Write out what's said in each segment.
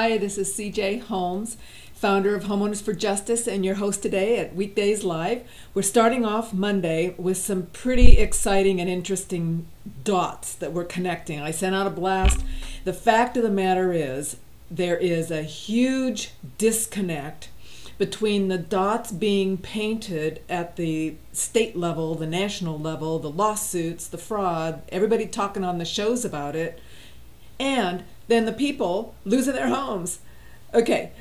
Hi, this is CJ Holmes, founder of Homeowners for Justice and your host today at Weekdays Live. We're starting off Monday with some pretty exciting and interesting dots that we're connecting. I sent out a blast. The fact of the matter is there is a huge disconnect between the dots being painted at the state level, the national level, the lawsuits, the fraud, everybody talking on the shows about it, and then the people losing their homes. Okay,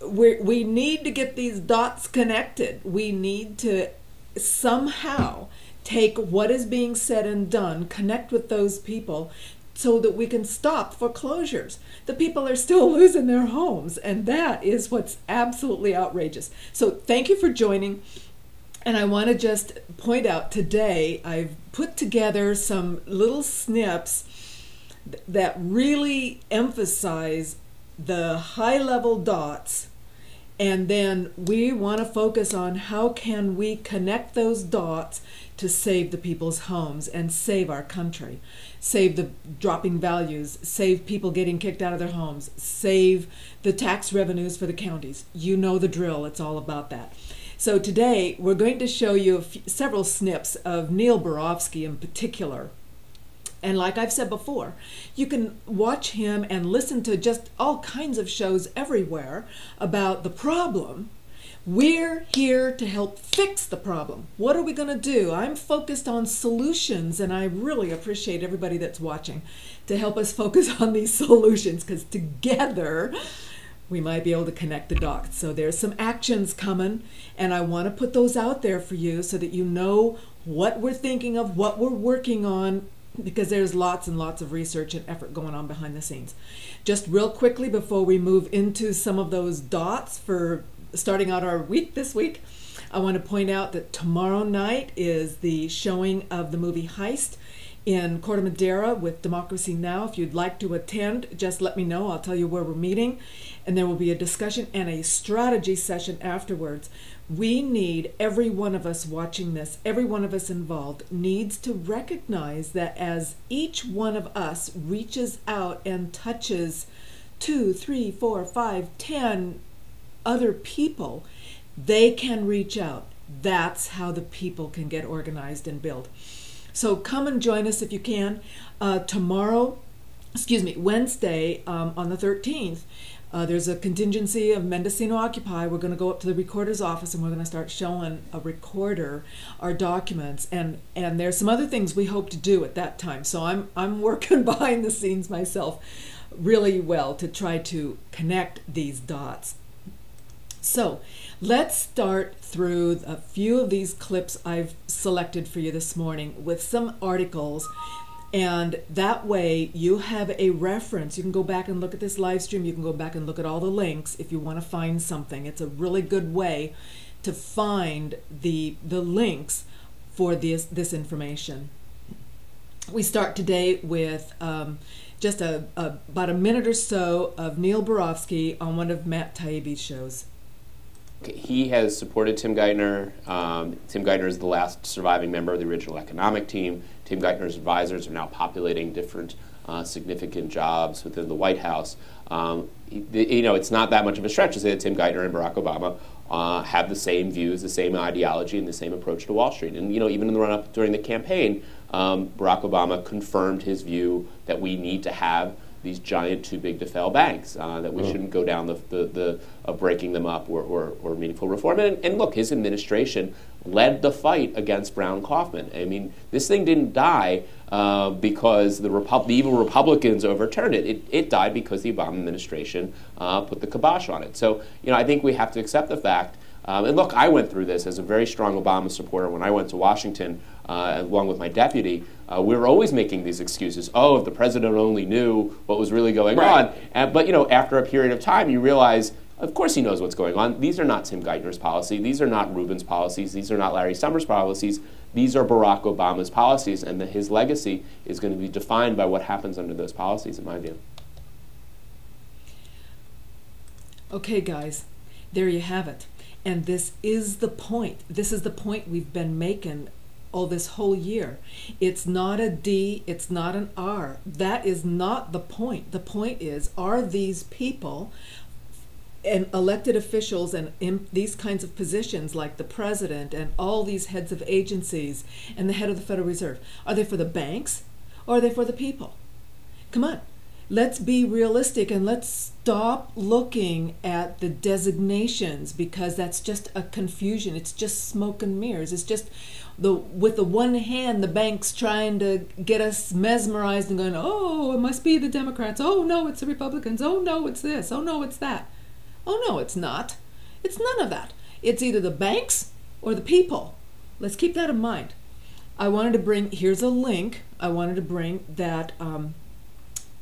we need to get these dots connected. We need to somehow take what is being said and done, connect with those people so that we can stop foreclosures. The people are still losing their homes, and that is what's absolutely outrageous. So thank you for joining. And I want to just point out today I've put together some little snips that really emphasize the high-level dots, and then we want to focus on how can we connect those dots to save the people's homes and save our country, save the dropping values, save people getting kicked out of their homes, save the tax revenues for the counties. You know the drill. It's all about that. So today we're going to show you several snips of Neil Barofsky in particular. And like I've said before, you can watch him and listen to just all kinds of shows everywhere about the problem. We're here to help fix the problem. What are we going to do? I'm focused on solutions, and I really appreciate everybody that's watching to help us focus on these solutions, because together we might be able to connect the dots. So there's some actions coming, and I want to put those out there for you so that you know what we're thinking of, what we're working on, because there's lots and lots of research and effort going on behind the scenes. Just real quickly before we move into some of those dots for starting out our week this week, I want to point out that tomorrow night is the showing of the movie Heist in Corte Madera with Democracy Now! If you'd like to attend, just let me know. I'll tell you where we're meeting. And there will be a discussion and a strategy session afterwards. We need, every one of us watching this, every one of us involved, needs to recognize that as each one of us reaches out and touches 2, 3, 4, 5, 10 other people, they can reach out. That's how the people can get organized and build. So come and join us if you can. Wednesday on the 13th, there's a contingency of Mendocino Occupy. We're going to go up to the recorder's office and we're going to start showing a recorder our documents, and there's some other things we hope to do at that time. So I'm working behind the scenes myself really well to try to connect these dots. So let's start through a few of these clips I've selected for you this morning with some articles. And that way you have a reference. You can go back and look at this live stream. You can go back and look at all the links if you want to find something. It's a really good way to find the links for this information. We start today with just about a minute or so of Neil Barofsky on one of Matt Taibbi's shows. He has supported Tim Geithner. Tim Geithner is the last surviving member of the original economic team. Tim Geithner's advisors are now populating different significant jobs within the White House. It's not that much of a stretch to say that Tim Geithner and Barack Obama have the same views, the same ideology, and the same approach to Wall Street. And even in the run-up during the campaign, Barack Obama confirmed his view that we need to have these giant too-big-to-fail banks, that we shouldn't go down the breaking them up or meaningful reform. And look, his administration led the fight against Brown-Kaufman. I mean, this thing didn't die because the evil Republicans overturned it. It died because the Obama administration put the kibosh on it. So, I think we have to accept the fact. And look, I went through this as a very strong Obama supporter when I went to Washington, along with my deputy. We were always making these excuses. Oh, if the president only knew what was really going on. But after a period of time, you realize, of course he knows what's going on. These are not Tim Geithner's policy. These are not Rubin's policies. These are not Larry Summers' policies. These are Barack Obama's policies, and his legacy is going to be defined by what happens under those policies, in my view. Okay, guys, there you have it. And this is the point. This is the point we've been making this whole year. It's not a D, it's not an R. That is not the point. The point is, are these people and elected officials and in these kinds of positions like the president and all these heads of agencies and the head of the Federal Reserve, are they for the banks or are they for the people? Come on, let's be realistic and let's stop looking at the designations, because that's just a confusion. It's just smoke and mirrors. It's just with the one hand, the bank's trying to get us mesmerized and going, oh, it must be the Democrats. Oh, no, it's the Republicans. Oh, no, it's this. Oh, no, it's that. Oh, no, it's not. It's none of that. It's either the banks or the people. Let's keep that in mind. I wanted to bring, here's a link I wanted to bring that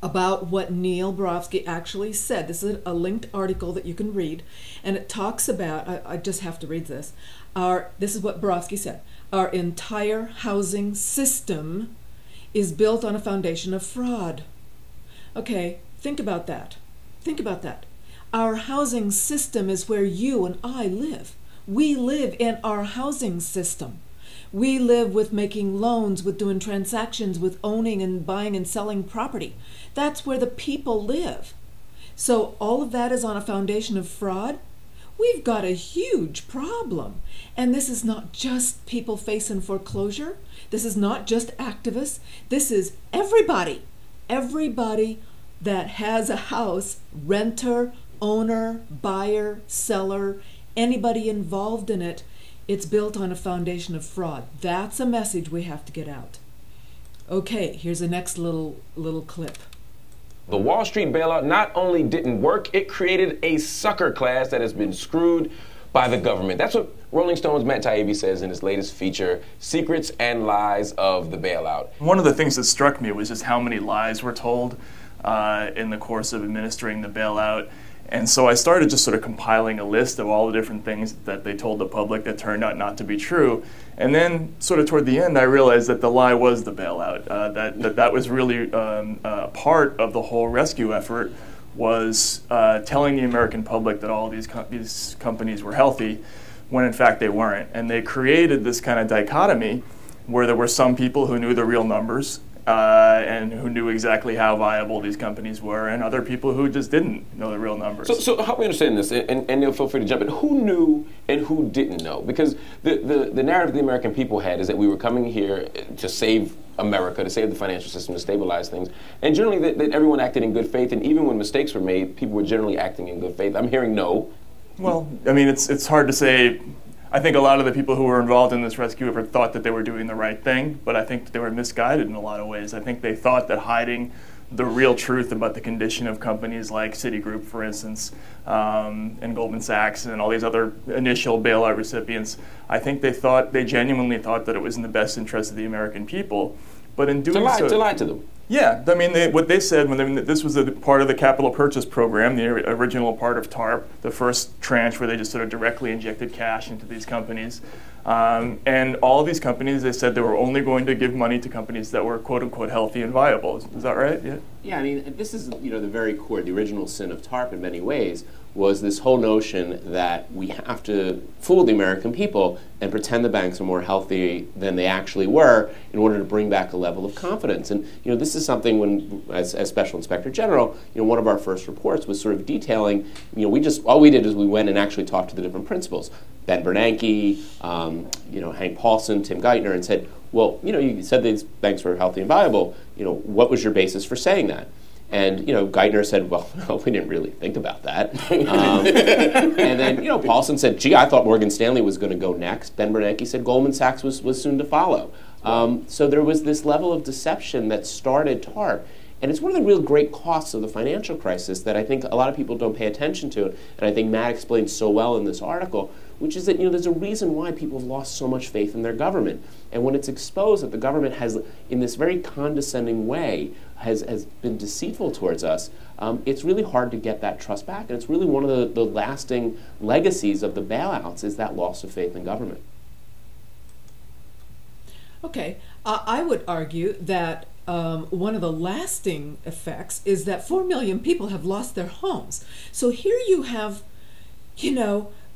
about what Neil Barofsky actually said. This is a linked article that you can read, and it talks about, I just have to read this. This is what Barofsky said. Our entire housing system is built on a foundation of fraud. Okay, think about that. Think about that. Our housing system is where you and I live. We live in our housing system. We live with making loans, with doing transactions, with owning and buying and selling property. That's where the people live. So all of that is on a foundation of fraud. We've got a huge problem. And this is not just people facing foreclosure. This is not just activists. This is everybody. Everybody that has a house, renter, owner, buyer, seller, anybody involved in it, it's built on a foundation of fraud. That's a message we have to get out. Okay, here's the next little clip. The Wall Street bailout not only didn't work, it created a sucker class that has been screwed by the government. That's what Rolling Stone's Matt Taibbi says in his latest feature, Secrets and Lies of the Bailout. One of the things that struck me was just how many lies were told in the course of administering the bailout. And so I started just sort of compiling a list of all the different things that they told the public that turned out not to be true. And then sort of toward the end, I realized that the lie was the bailout, that was really part of the whole rescue effort, was telling the American public that all these companies were healthy when in fact they weren't. And they created this kind of dichotomy where there were some people who knew the real numbers and who knew exactly how viable these companies were, and other people who just didn't know the real numbers. So help me understand this, and Neil, feel free to jump in. Who knew and who didn't know? Because the narrative the American people had is that we were coming here to save America, to save the financial system, to stabilize things, and generally that everyone acted in good faith, and even when mistakes were made, people were generally acting in good faith. I'm hearing no. Well, I mean, it's hard to say. I think a lot of the people who were involved in this rescue effort thought that they were doing the right thing, but I think they were misguided in a lot of ways. I think they thought that hiding the real truth about the condition of companies like Citigroup, for instance, and Goldman Sachs and all these other initial bailout recipients, I think they genuinely thought that it was in the best interest of the American people. But in doing so, to lie to them. Yeah, I mean, what they said when this was part of the capital purchase program, the original part of TARP, the first tranche where they just sort of directly injected cash into these companies. And all of these companies, they said they were only going to give money to companies that were quote unquote healthy and viable. Is that right? Yeah. Yeah, I mean, this is the very core, the original sin of TARP in many ways, was this whole notion that we have to fool the American people and pretend the banks are more healthy than they actually were in order to bring back a level of confidence. And this is something when, as Special Inspector General, one of our first reports was sort of detailing, all we did is we went and actually talked to the different principals, Ben Bernanke, Hank Paulson, Tim Geithner, and said, well, you said these banks were healthy and viable. What was your basis for saying that? And Geithner said, well, we didn't really think about that. And then Paulson said, gee, I thought Morgan Stanley was going to go next. Ben Bernanke said Goldman Sachs was soon to follow. So there was this level of deception that started TARP. And it's one of the real great costs of the financial crisis that I think a lot of people don't pay attention to, and I think Matt explains so well in this article, which is that there's a reason why people have lost so much faith in their government. And when it's exposed that the government has, in this very condescending way, has been deceitful towards us, it's really hard to get that trust back. And it's really one of the lasting legacies of the bailouts is that loss of faith in government. Okay, I would argue that one of the lasting effects is that 4 million people have lost their homes. So here you have,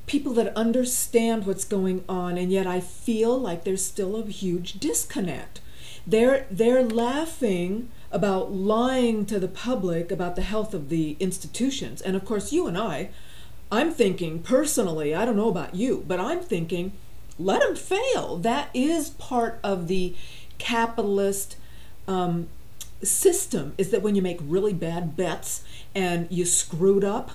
people that understand what's going on, and yet I feel like there's still a huge disconnect. They're laughing about lying to the public about the health of the institutions. And of course, you and I'm thinking personally, I don't know about you, but I'm thinking, let them fail. That is part of the capitalist system, is that when you make really bad bets and you screwed up,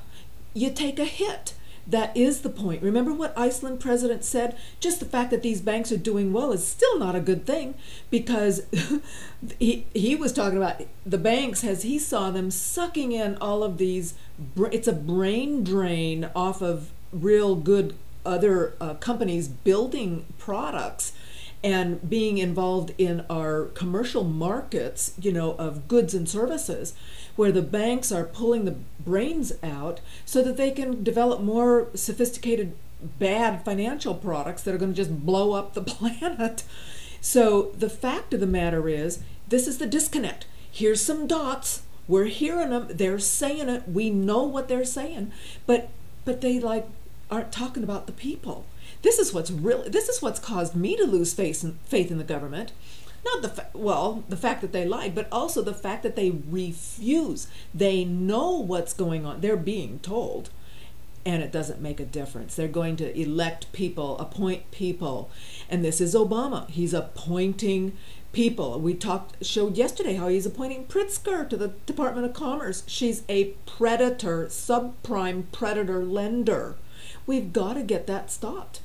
you take a hit. That is the point. Remember what Iceland president said? Just the fact that these banks are doing well is still not a good thing, because he was talking about the banks as he saw them sucking in all of these. It's a brain drain off of real good other companies building products and being involved in our commercial markets, of goods and services, where the banks are pulling the brains out so that they can develop more sophisticated, bad financial products that are going to just blow up the planet. So the fact of the matter is, this is the disconnect. Here's some dots. We're hearing them. They're saying it. We know what they're saying, but they aren't talking about the people. This is what's caused me to lose faith in the government. Not the fact that they lied, but also the fact that they refuse. They know what's going on. They're being told, and it doesn't make a difference. They're going to elect people, appoint people, and this is Obama. He's appointing people. We showed yesterday how he's appointing Pritzker to the Department of Commerce. She's a predator, subprime predator lender. We've got to get that stopped.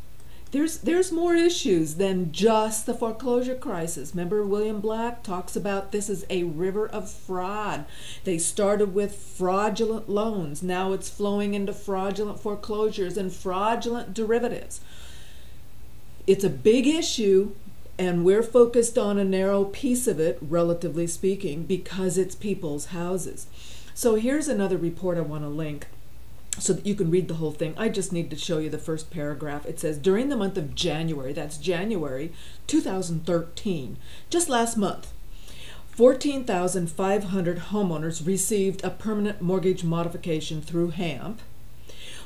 There's more issues than just the foreclosure crisis. Remember, William Black talks about this is a river of fraud. They started with fraudulent loans. Now it's flowing into fraudulent foreclosures and fraudulent derivatives. It's a big issue, and we're focused on a narrow piece of it, relatively speaking, because it's people's houses. So here's another report I want to link, so that you can read the whole thing. I just need to show you the first paragraph. It says, during the month of January, that's January 2013, just last month, 14,500 homeowners received a permanent mortgage modification through HAMP,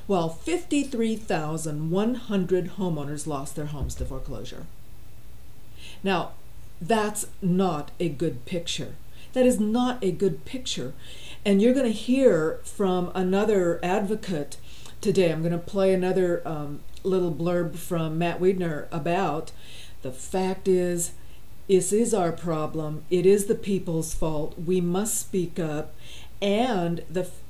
while 53,100 homeowners lost their homes to foreclosure. Now, that's not a good picture. That is not a good picture. And you're going to hear from another advocate today. I'm going to play another little blurb from Matt Wiedner about the fact is, this is our problem. It is the people's fault. We must speak up. And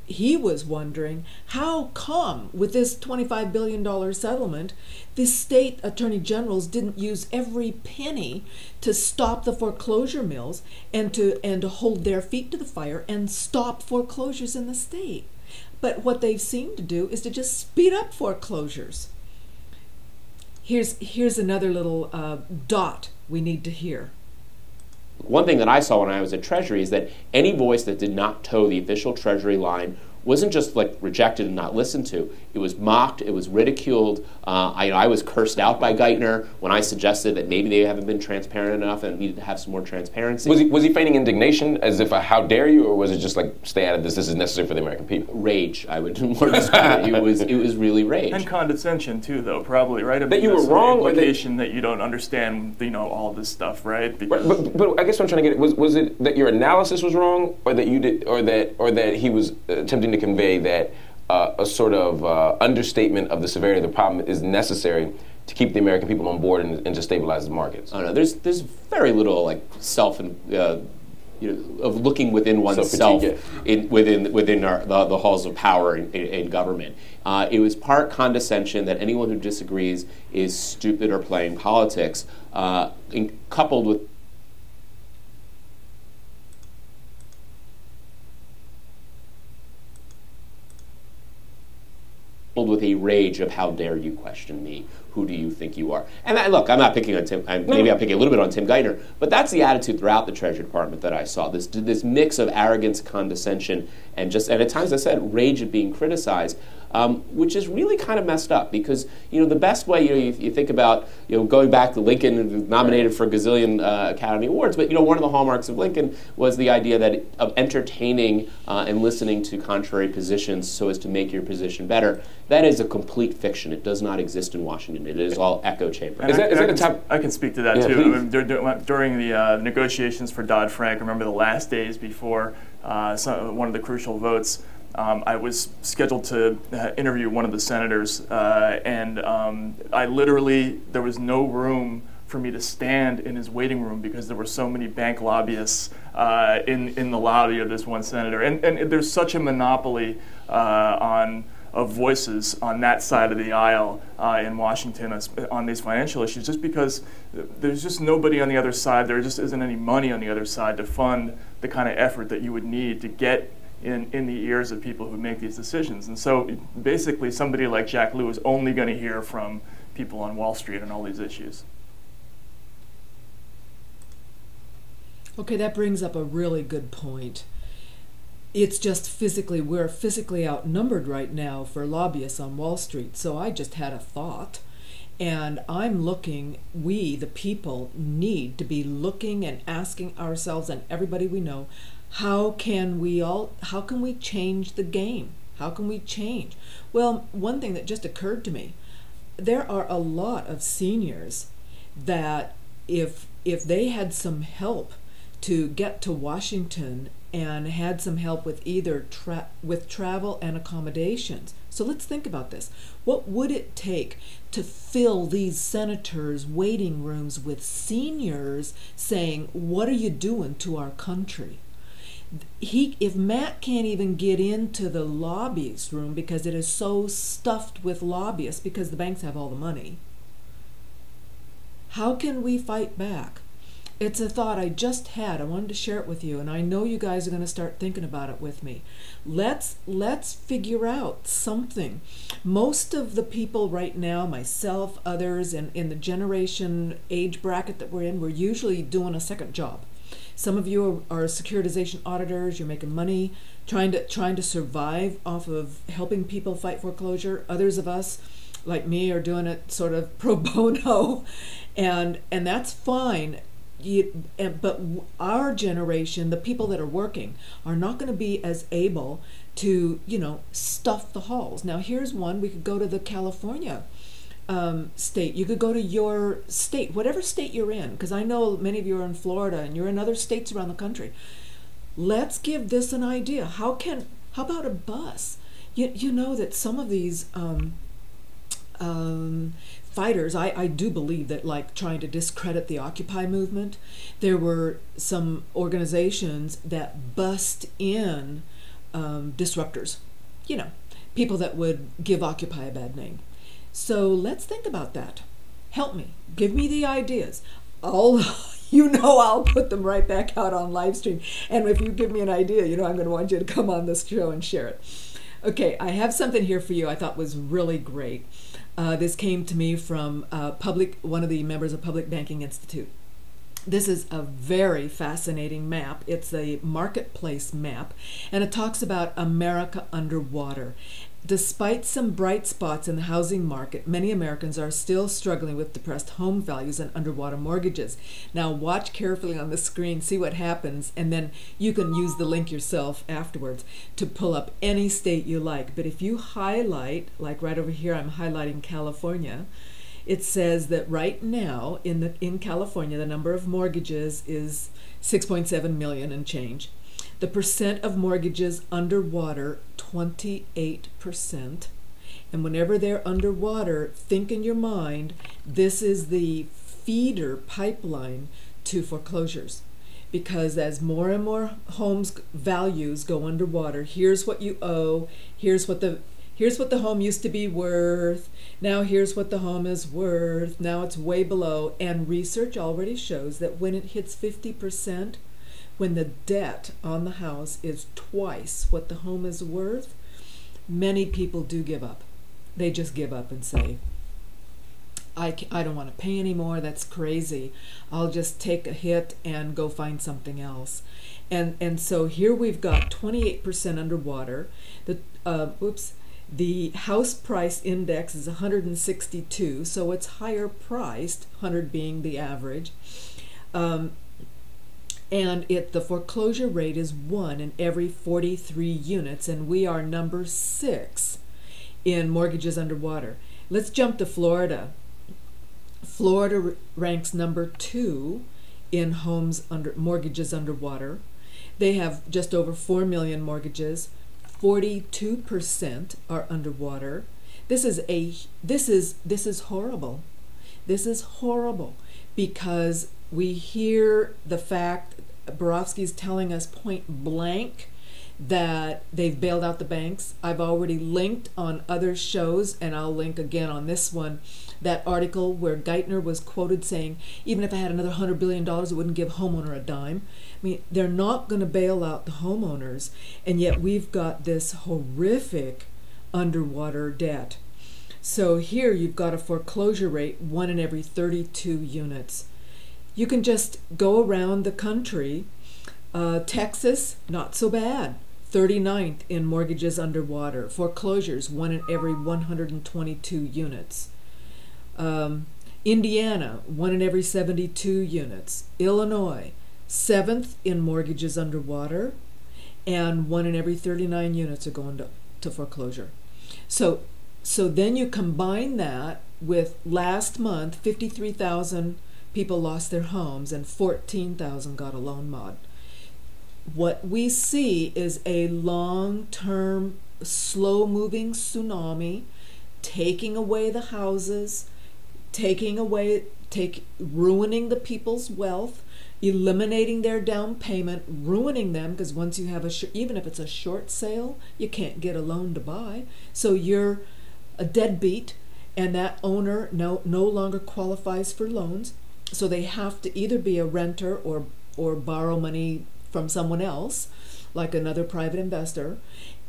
he was wondering, how come with this $25 billion settlement, the state attorney generals didn't use every penny to stop the foreclosure mills and to hold their feet to the fire and stop foreclosures in the state? But what they've seemed to do is to just speed up foreclosures. Here's another little dot we need to hear. One thing that I saw when I was at Treasury is that any voice that did not toe the official Treasury line wasn't just rejected and not listened to. It was mocked. It was ridiculed. I was cursed out by Geithner when I suggested that maybe they haven't been transparent enough and needed to have some more transparency. Was he feigning indignation as if how dare you, or was it just stay out of this? This is necessary for the American people. Rage, I would more describe it. It was really rage. And condescension too, though, probably, right? That you were wrong, or that you don't understand, all this stuff, right? But I guess what I'm trying to get at was it that your analysis was wrong, or that you did, or that he was attempting to convey that a sort of understatement of the severity of the problem is necessary to keep the American people on board and to stabilize the markets? Oh no, there's very little self and of looking within oneself within the halls of power in government. It was part condescension that anyone who disagrees is stupid or playing politics, coupled with a rage of how dare you question me? Who do you think you are? And look, I'm not picking on Tim. Maybe I'm picking a little bit on Tim Geithner, but that's the attitude throughout the Treasury Department that I saw. This mix of arrogance, condescension, and at times I said rage at being criticized, which is really kind of messed up because the best way you think about going back to Lincoln, nominated for a gazillion Academy Awards, but one of the hallmarks of Lincoln was the idea of entertaining and listening to contrary positions so as to make your position better. That is a complete fiction. It does not exist in Washington. It is all echo chamber. And Is that a top? I can speak to that Yeah, too. please. I mean, during the negotiations for Dodd-Frank, I remember the last days before one of the crucial votes, I was scheduled to interview one of the senators, and I literally, there was no room for me to stand in his waiting room because there were so many bank lobbyists in the lobby of this one senator. And there's such a monopoly of voices on that side of the aisle in Washington on these financial issues, just because there's just nobody on the other side. There just isn't any money on the other side to fund the kind of effort that you would need to get in the ears of people who make these decisions. And so basically somebody like Jack Lew is only going to hear from people on Wall Street on all these issues. Okay, that brings up a really good point. It's just we're physically outnumbered right now for lobbyists on Wall Street. So I just had a thought, and we, the people, need to be looking and asking ourselves and everybody we know, how can we change the game? How can we change? Well, one thing that just occurred to me, there are a lot of seniors that if they had some help to get to Washington and had some help with either with travel and accommodations. So let's think about this. What would it take to fill these senators' waiting rooms with seniors saying, what are you doing to our country? If Matt can't even get into the lobbyist room because it is so stuffed with lobbyists because the banks have all the money, how can we fight back? It's a thought I just had. I wanted to share it with you, and I know you guys are going to start thinking about it with me. Let's figure out something. Most of the people right now, myself, others, and in the generation age bracket that we're in, we're usually doing a second job. Some of you are securitization auditors. You're making money, trying to survive off of helping people fight foreclosure. Others of us, like me, are doing it sort of pro bono, and that's fine. But our generation, the people that are working, are not going to be as able to, stuff the halls. Now, here's one. We could go to the California state. You could go to your state, whatever state you're in, because I know many of you are in Florida and you're in other states around the country. Let's give this an idea. How about a bus? You know that some of these fighters, I do believe that, like trying to discredit the Occupy movement, there were some organizations that bust in disruptors, people that would give Occupy a bad name. So let's think about that. Help me. Give me the ideas. I'll put them right back out on live stream. And if you give me an idea, I'm going to want you to come on this show and share it. Okay, I have something here for you I thought was really great. This came to me from one of the members of Public Banking Institute. This is a very fascinating map. It's a marketplace map, and it talks about America underwater. Despite some bright spots in the housing market, many Americans are still struggling with depressed home values and underwater mortgages. Now watch carefully on the screen, see what happens, and then you can use the link yourself afterwards to pull up any state you like. But if you highlight, like right over here, I'm highlighting California, it says that right now in California, the number of mortgages is 6.7 million and change. The percent of mortgages underwater, 28%. And whenever they're underwater, think in your mind, this is the feeder pipeline to foreclosures. Because as more and more homes values go underwater, here's what you owe, here's what the home used to be worth, now here's what the home is worth, now it's way below. And research already shows that when it hits 50%, when the debt on the house is twice what the home is worth, many people do give up. They just give up and say, I don't want to pay anymore, that's crazy. I'll just take a hit and go find something else. And so here we've got 28% underwater. The house price index is 162, so it's higher priced, 100 being the average. And the foreclosure rate is 1 in every 43 units, and we are number 6 in mortgages underwater. Let's jump to Florida. Florida ranks number 2 in mortgages underwater. They have just over 4 million mortgages. 42% are underwater. This is horrible. This is horrible because we hear the fact Borofsky's telling us point blank that they've bailed out the banks. I've already linked on other shows, and I'll link again on this one, that article where Geithner was quoted saying, even if I had another $100 billion, it wouldn't give homeowner a dime. I mean, they're not going to bail out the homeowners, and yet we've got this horrific underwater debt. So here you've got a foreclosure rate, 1 in every 32 units. You can just go around the country. Texas, not so bad. 39th in mortgages underwater. Foreclosures, 1 in every 122 units. Indiana, 1 in every 72 units. Illinois, 7th in mortgages underwater, and 1 in every 39 units are going to foreclosure. So then you combine that with last month, 53,000 people lost their homes and 14,000 got a loan mod. What we see is a long-term, slow-moving tsunami taking away the houses, ruining the people's wealth, eliminating their down payment, ruining them, because once you have even if it's a short sale, you can't get a loan to buy. So you're a deadbeat, and that owner no longer qualifies for loans. So they have to either be a renter or borrow money from someone else, like another private investor,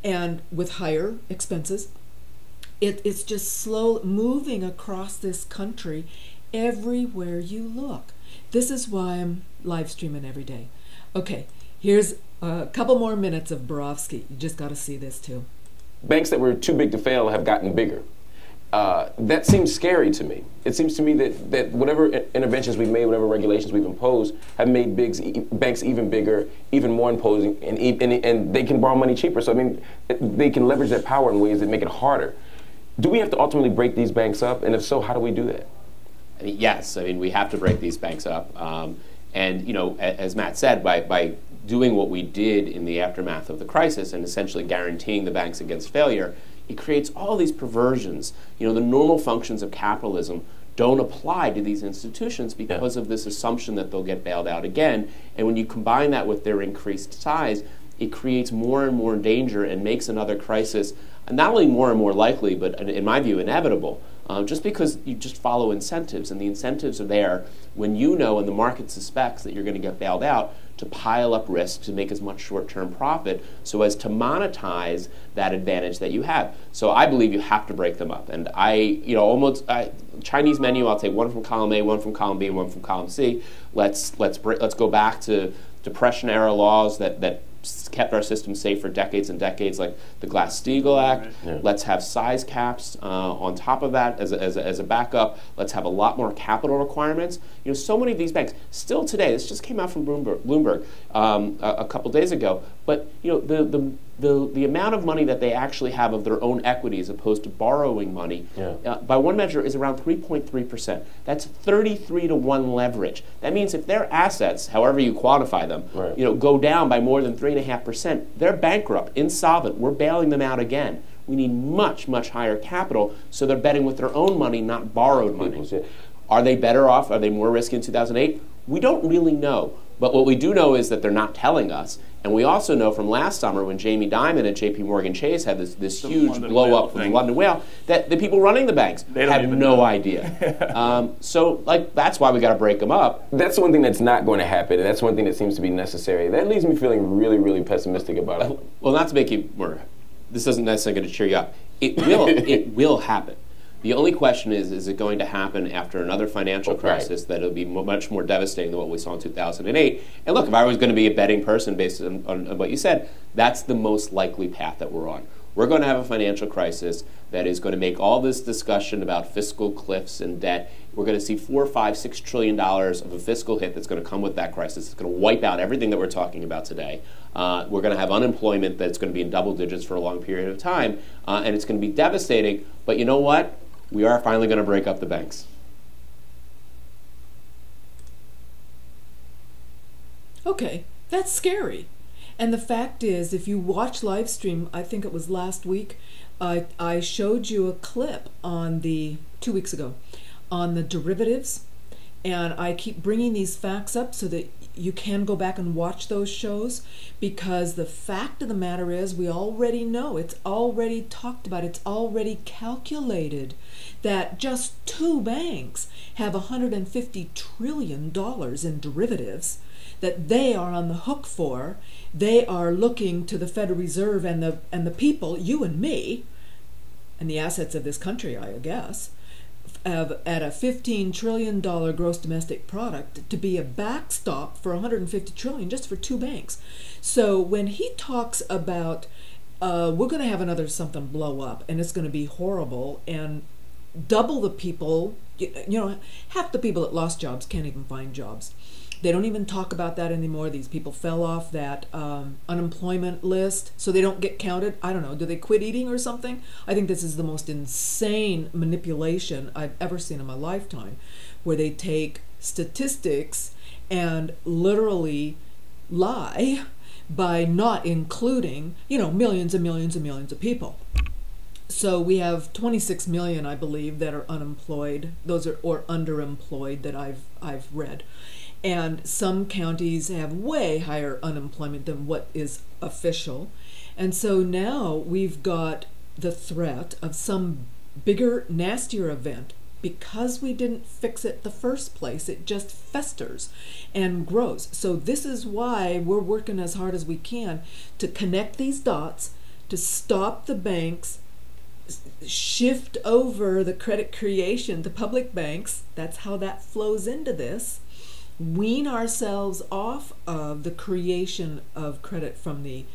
and with higher expenses. It's just slow moving across this country everywhere you look. This is why I'm live streaming every day. Okay, here's a couple more minutes of Borofsky. You just got to see this too. Banks that were too big to fail have gotten bigger. That seems scary to me. It seems to me that whatever interventions we've made, whatever regulations we've imposed, have made banks even bigger, even more imposing, and they can borrow money cheaper. So, I mean, they can leverage their power in ways that make it harder. Do we have to ultimately break these banks up? And if so, how do we do that? I mean, yes, I mean, we have to break these banks up. And, you know, as Matt said, by doing what we did in the aftermath of the crisis and essentially guaranteeing the banks against failure, it creates all these perversions. You know, the normal functions of capitalism don't apply to these institutions because of this assumption that they'll get bailed out again. And when you combine that with their increased size, it creates more and more danger and makes another crisis not only more and more likely, but in my view, inevitable. Just because you just follow incentives, and the incentives are there when you know and the market suspects that you're going to get bailed out, to pile up risk to make as much short-term profit so as to monetize that advantage that you have. So I believe you have to break them up. And Chinese menu, I'll take one from column A, one from column B, and one from column C. Let's go back to Depression-era laws that kept our system safe for decades and decades, like the Glass-Steagall Act. Right. Yeah. Let's have size caps on top of that as a backup. Let's have a lot more capital requirements. You know, so many of these banks still today. This just came out from Bloomberg a couple days ago. But you know, the amount of money that they actually have of their own equity as opposed to borrowing money, by one measure, is around 3.3%. That's 33-to-1 leverage. That means if their assets, however you quantify them, you know, go down by more than 3.5%, they're bankrupt, insolvent. We're bailing them out again. We need much, much higher capital, so they're betting with their own money, not borrowed money. Are they better off? Are they more risky in 2008? We don't really know. But what we do know is that they're not telling us. And we also know from last summer when Jamie Dimon and J.P. Morgan Chase had this huge blow-up with the London whale, that the people running the banks have no idea. So, like, that's why we got to break them up. That's one thing that's not going to happen, and that's one thing that seems to be necessary. That leaves me feeling really, really pessimistic about it. Well, not to make you more, this isn't necessarily going to cheer you up. It will happen. The only question is it going to happen after another financial crisis that'll be much more devastating than what we saw in 2008? And look, if I was going to be a betting person based on what you said, that's the most likely path that we're on. we're going to have a financial crisis that is going to make all this discussion about fiscal cliffs and debt. We're going to see $4, $5, $6 trillion of a fiscal hit that's going to come with that crisis. It's going to wipe out everything that we're talking about today. We're going to have unemployment that's going to be in double digits for a long period of time, and it's going to be devastating. But you know what? We are finally going to break up the banks. Okay, that's scary. And the fact is, if you watch live stream, I think it was last week, I showed you a clip on 2 weeks ago, on the derivatives. And I keep bringing these facts up so that you can go back and watch those shows, because the fact of the matter is we already know, it's already talked about, it's already calculated that just 2 banks have $150 trillion in derivatives that they are on the hook for. They are looking to the Federal Reserve and the people, you and me, and the assets of this country, I guess, at a $15 trillion gross domestic product to be a backstop for $150 trillion just for 2 banks. So when he talks about we're going to have another something blow up and it's going to be horrible and double the people, half the people that lost jobs can't even find jobs. They don't even talk about that anymore. These people fell off that unemployment list, so they don't get counted. I don't know. Do they quit eating or something? I think this is the most insane manipulation I've ever seen in my lifetime, where they take statistics and literally lie by not including, millions and millions and millions of people. So we have 26 million, I believe, that are unemployed. Those are or underemployed that I've read. And some counties have way higher unemployment than what is official. And so now we've got the threat of some bigger, nastier event. Because we didn't fix it the first place, it just festers and grows. So this is why we're working as hard as we can to connect these dots, to stop the banks, shift over the credit creation to public banks. That's how that flows into this. Wean ourselves off of the creation of credit from the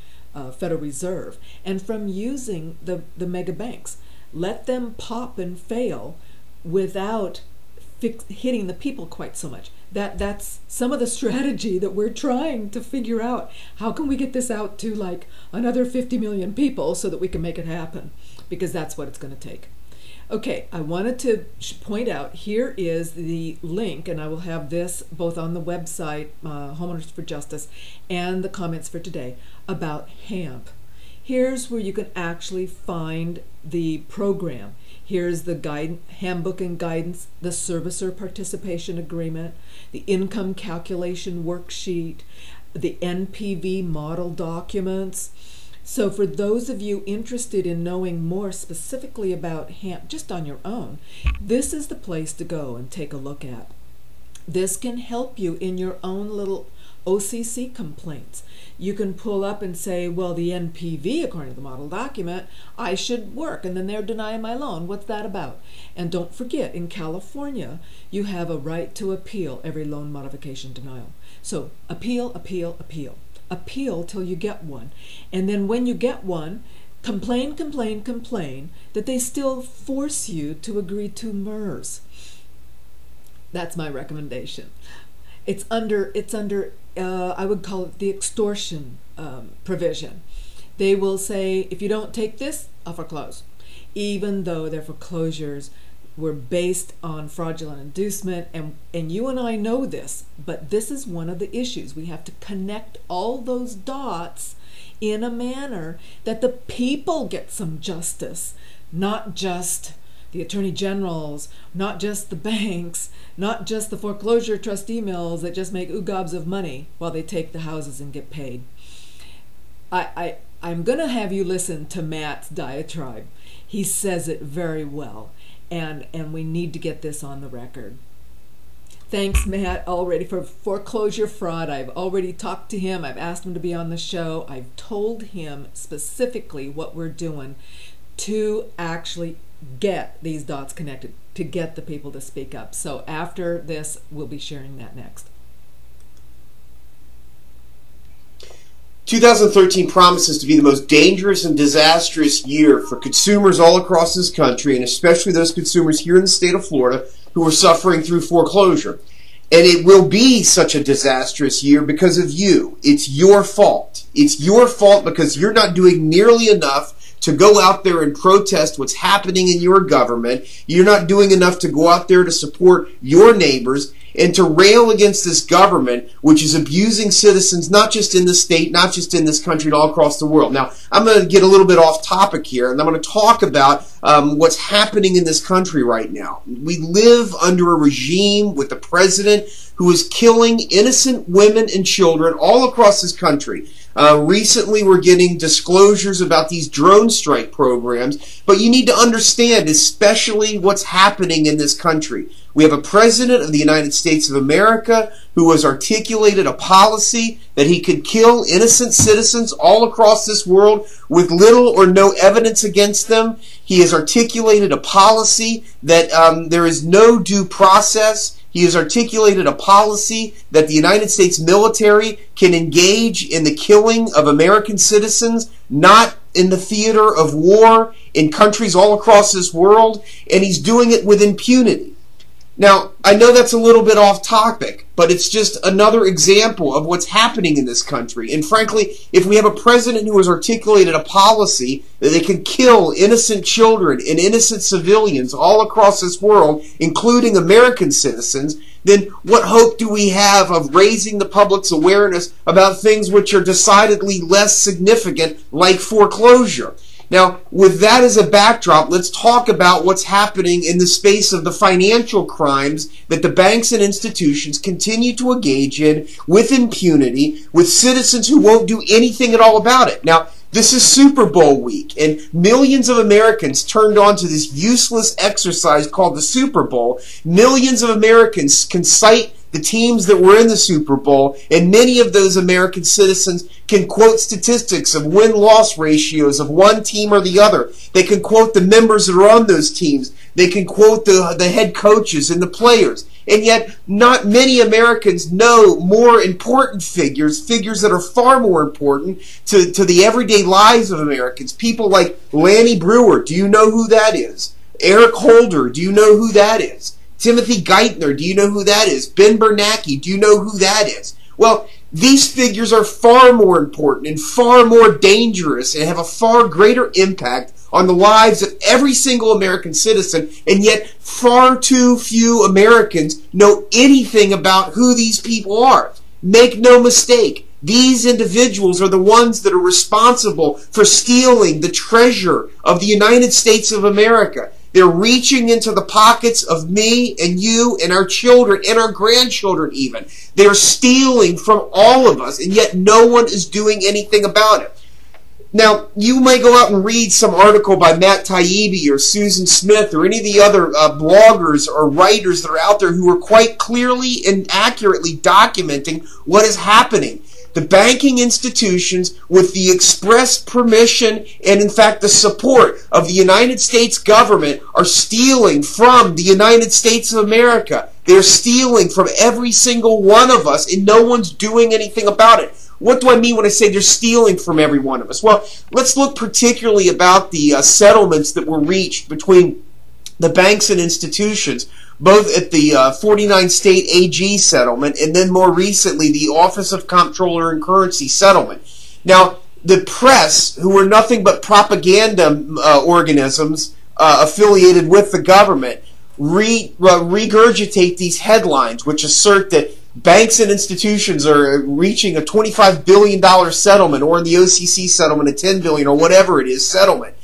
Federal Reserve and from using the mega banks. Let them pop and fail without hitting the people quite so much. That's some of the strategy that we're trying to figure out. How can we get this out to like another 50 million people so that we can make it happen? Because that's what it's going to take. Okay, I wanted to point out, here is the link, and I will have this both on the website, Homeowners for Justice, and the comments for today, about HAMP. Here's where you can actually find the program. Here's the handbook and guidance, the servicer participation agreement, the income calculation worksheet, the NPV model documents. So for those of you interested in knowing more specifically about HAMP just on your own, this is the place to go and take a look at. This can help you in your own little OCC complaints. You can pull up and say, well, the NPV, according to the model document, I should work, and then they're denying my loan. What's that about? And don't forget, in California, you have a right to appeal every loan modification denial. So appeal, appeal, appeal. Appeal till you get one. And then when you get one, complain, complain, complain that they still force you to agree to MERS. That's my recommendation. It's under I would call it the extortion provision. They will say, if you don't take this, I'll foreclose. Even though their foreclosures were based on fraudulent inducement, and you and I know this, but this is one of the issues. We have to connect all those dots in a manner that the people get some justice, not just the attorney generals, not just the banks, not just the foreclosure trustee mills that just make oogobs of money while they take the houses and get paid. I'm going to have you listen to Matt's diatribe. He says it very well. And we need to get this on the record. Thanks, Matt, already for foreclosure fraud. I've already talked to him. I've asked him to be on the show. I've told him specifically what we're doing to actually get these dots connected, to get the people to speak up. So after this, we'll be sharing that next. 2013 promises to be the most dangerous and disastrous year for consumers all across this country, and especially those consumers here in the state of Florida who are suffering through foreclosure. And it will be such a disastrous year because of you. It's your fault. It's your fault because you're not doing nearly enough to go out there and protest what's happening in your government. You're not doing enough to go out there to support your neighbors and to rail against this government, which is abusing citizens, not just in this state, not just in this country, but all across the world. Now, I'm going to get a little bit off topic here, and I'm going to talk about what's happening in this country right now. We live under a regime with a president who is killing innocent women and children all across this country. Recently, we're getting disclosures about these drone strike programs, but you need to understand especially what's happening in this country. We have a president of the United States of America who has articulated a policy that he could kill innocent citizens all across this world with little or no evidence against them. He has articulated a policy that there is no due process. He has articulated a policy that the United States military can engage in the killing of American citizens, not in the theater of war in countries all across this world, and he's doing it with impunity. Now, I know that's a little bit off topic, but it's just another example of what's happening in this country. And frankly, if we have a president who has articulated a policy that they can kill innocent children and innocent civilians all across this world, including American citizens, then what hope do we have of raising the public's awareness about things which are decidedly less significant, like foreclosure? Now, with that as a backdrop, let's talk about what's happening in the space of the financial crimes that the banks and institutions continue to engage in with impunity, with citizens who won't do anything at all about it. Now, this is Super Bowl week, and millions of Americans turned on to this useless exercise called the Super Bowl. Millions of Americans can cite the teams that were in the Super Bowl, and many of those American citizens can quote statistics of win-loss ratios of one team or the other. They can quote the members that are on those teams. They can quote the head coaches and the players. And yet, not many Americans know more important figures that are far more important to the everyday lives of Americans. People like Lanny Brewer, do you know who that is? Eric Holder, do you know who that is? Timothy Geithner, do you know who that is? Ben Bernanke, do you know who that is? Well, these figures are far more important and far more dangerous and have a far greater impact on the lives of every single American citizen, and yet far too few Americans know anything about who these people are. Make no mistake, these individuals are the ones that are responsible for stealing the treasure of the United States of America. They're reaching into the pockets of me and you and our children and our grandchildren even. They're stealing from all of us, and yet no one is doing anything about it. Now, you may go out and read some article by Matt Taibbi or Susan Smith or any of the other bloggers or writers that are out there who are quite clearly and accurately documenting what is happening. The banking institutions, with the express permission and, in fact, the support of the United States government, are stealing from the United States of America. They're stealing from every single one of us, and no one's doing anything about it. What do I mean when I say they're stealing from every one of us? Well, let's look particularly about the settlements that were reached between the banks and institutions, both at the 49-state AG settlement and then more recently the Office of Comptroller and Currency settlement. Now, the press, who are nothing but propaganda organisms affiliated with the government, regurgitate these headlines which assert that banks and institutions are reaching a $25 billion settlement, or in the OCC settlement a $10 billion or whatever it is settlement.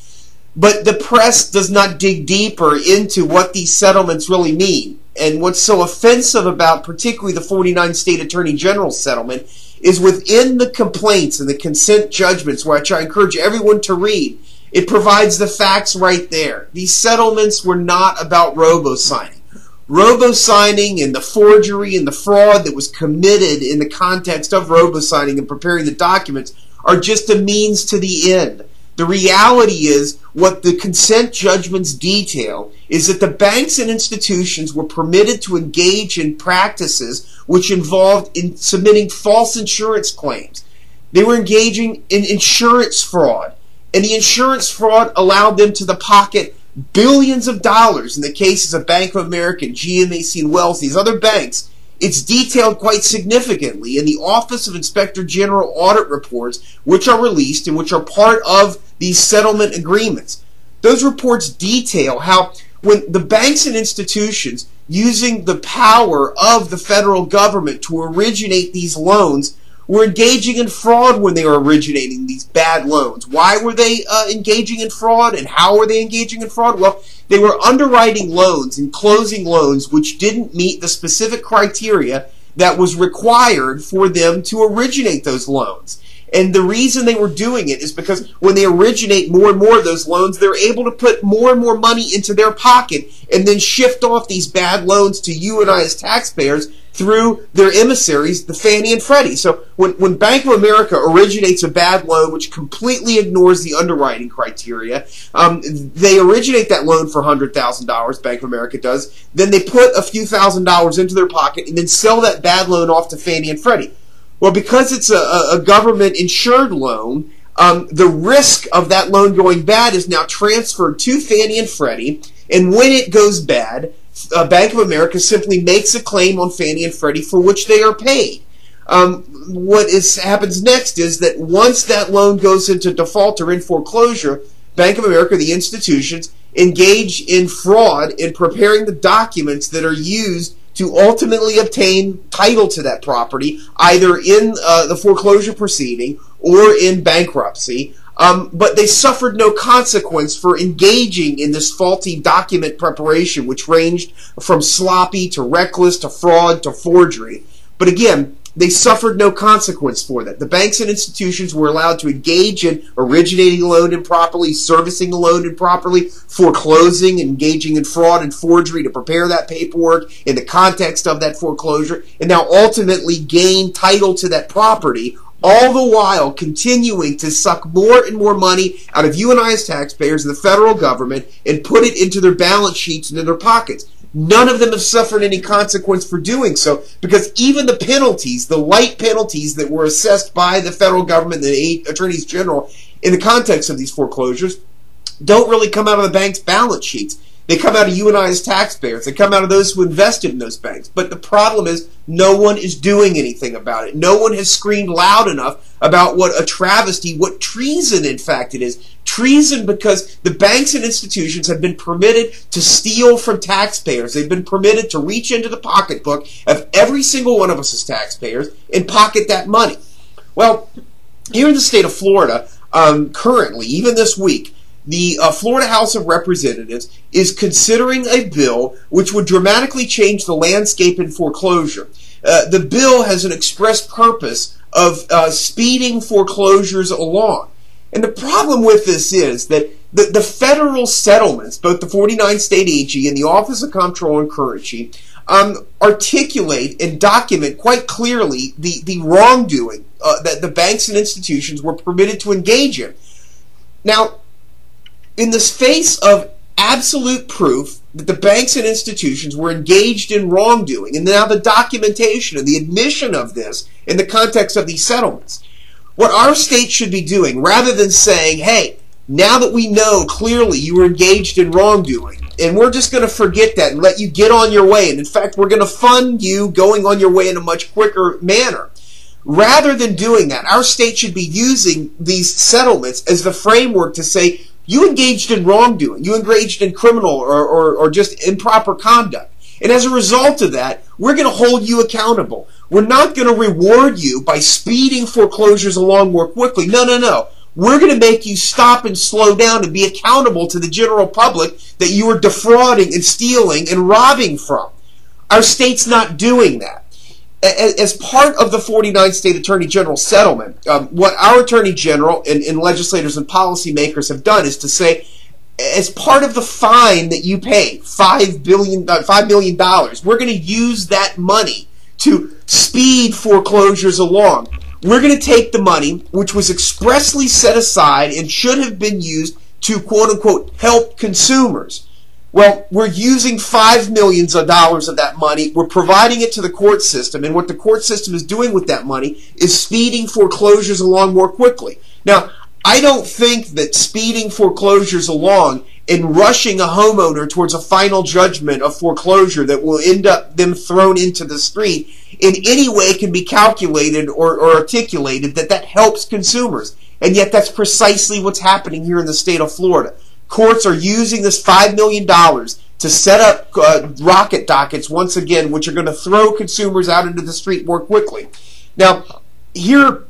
But the press does not dig deeper into what these settlements really mean. And what's so offensive about particularly the 49-state Attorney General settlement is within the complaints and the consent judgments, which I encourage everyone to read, it provides the facts right there. These settlements were not about robo-signing. Robo-signing and the forgery and the fraud that was committed in the context of robo-signing and preparing the documents are just a means to the end. The reality is, what the consent judgments detail is that the banks and institutions were permitted to engage in practices which involved in submitting false insurance claims. They were engaging in insurance fraud. And the insurance fraud allowed them to pocket billions of dollars. In the cases of Bank of America, GMAC, and Wells, these other banks, it's detailed quite significantly in the Office of Inspector General audit reports, which are released and which are part of these settlement agreements. Those reports detail how when the banks and institutions, using the power of the federal government to originate these loans, were engaging in fraud when they were originating these bad loans. Why were they engaging in fraud, and how were they engaging in fraud? Well, they were underwriting loans and closing loans which didn't meet the specific criteria that was required for them to originate those loans. And the reason they were doing it is because when they originate more and more of those loans, they're able to put more and more money into their pocket and then shift off these bad loans to you and I as taxpayers through their emissaries, the Fannie and Freddie. So when Bank of America originates a bad loan which completely ignores the underwriting criteria, they originate that loan for $100,000, Bank of America does, then they put a few $1,000s into their pocket and then sell that bad loan off to Fannie and Freddie. Well, because it's a government-insured loan, the risk of that loan going bad is now transferred to Fannie and Freddie, and when it goes bad, Bank of America simply makes a claim on Fannie and Freddie for which they are paid. Happens next is that once that loan goes into default or in foreclosure, Bank of America, the institutions, engage in fraud in preparing the documents that are used to ultimately obtain title to that property, either in the foreclosure proceeding or in bankruptcy. But they suffered no consequence for engaging in this faulty document preparation, which ranged from sloppy to reckless to fraud to forgery. But again, they suffered no consequence for that. The banks and institutions were allowed to engage in originating a loan improperly, servicing a loan improperly, foreclosing, engaging in fraud and forgery to prepare that paperwork in the context of that foreclosure, and now ultimately gain title to that property, all the while continuing to suck more and more money out of you and I as taxpayers and the federal government and put it into their balance sheets and in their pockets. None of them have suffered any consequence for doing so, because even the penalties, the light penalties that were assessed by the federal government, the attorneys general, in the context of these foreclosures, don't really come out of the bank's balance sheets. They come out of you and I as taxpayers. They come out of those who invested in those banks. But the problem is no one is doing anything about it. No one has screamed loud enough about what a travesty, what treason in fact it is. Treason because the banks and institutions have been permitted to steal from taxpayers. They've been permitted to reach into the pocketbook of every single one of us as taxpayers and pocket that money. Well, here in the state of Florida, currently, even this week, the Florida House of Representatives is considering a bill which would dramatically change the landscape in foreclosure. The bill has an express purpose of speeding foreclosures along. And the problem with this is that the federal settlements, both the 49 state AG and the Office of Comptroller and Currency, articulate and document quite clearly the wrongdoing that the banks and institutions were permitted to engage in. Now, in the face of absolute proof that the banks and institutions were engaged in wrongdoing, and now the documentation and the admission of this in the context of these settlements, what our state should be doing, rather than saying, hey, now that we know clearly you were engaged in wrongdoing, and we're just going to forget that and let you get on your way, and in fact we're going to fund you going on your way in a much quicker manner. Rather than doing that, our state should be using these settlements as the framework to say, you engaged in wrongdoing, you engaged in criminal or just improper conduct. And as a result of that, we're going to hold you accountable. We're not going to reward you by speeding foreclosures along more quickly. No, no, no. We're going to make you stop and slow down and be accountable to the general public that you were defrauding and stealing and robbing from. Our state's not doing that. As part of the 49 state attorney general settlement, what our attorney general and legislators and policymakers have done is to say, as part of the fine that you pay, $5 million, we're going to use that money to speed foreclosures along. We're going to take the money, which was expressly set aside and should have been used to, quote unquote, help consumers. Well, we're using $5 million of that money. We're providing it to the court system. And what the court system is doing with that money is speeding foreclosures along more quickly. Now, I don't think that speeding foreclosures along and rushing a homeowner towards a final judgment of foreclosure that will end up them thrown into the street in any way can be calculated or articulated that helps consumers. And yet that's precisely what's happening here in the state of Florida. Courts are using this $5 million to set up rocket dockets once again, which are going to throw consumers out into the street more quickly. Now, here,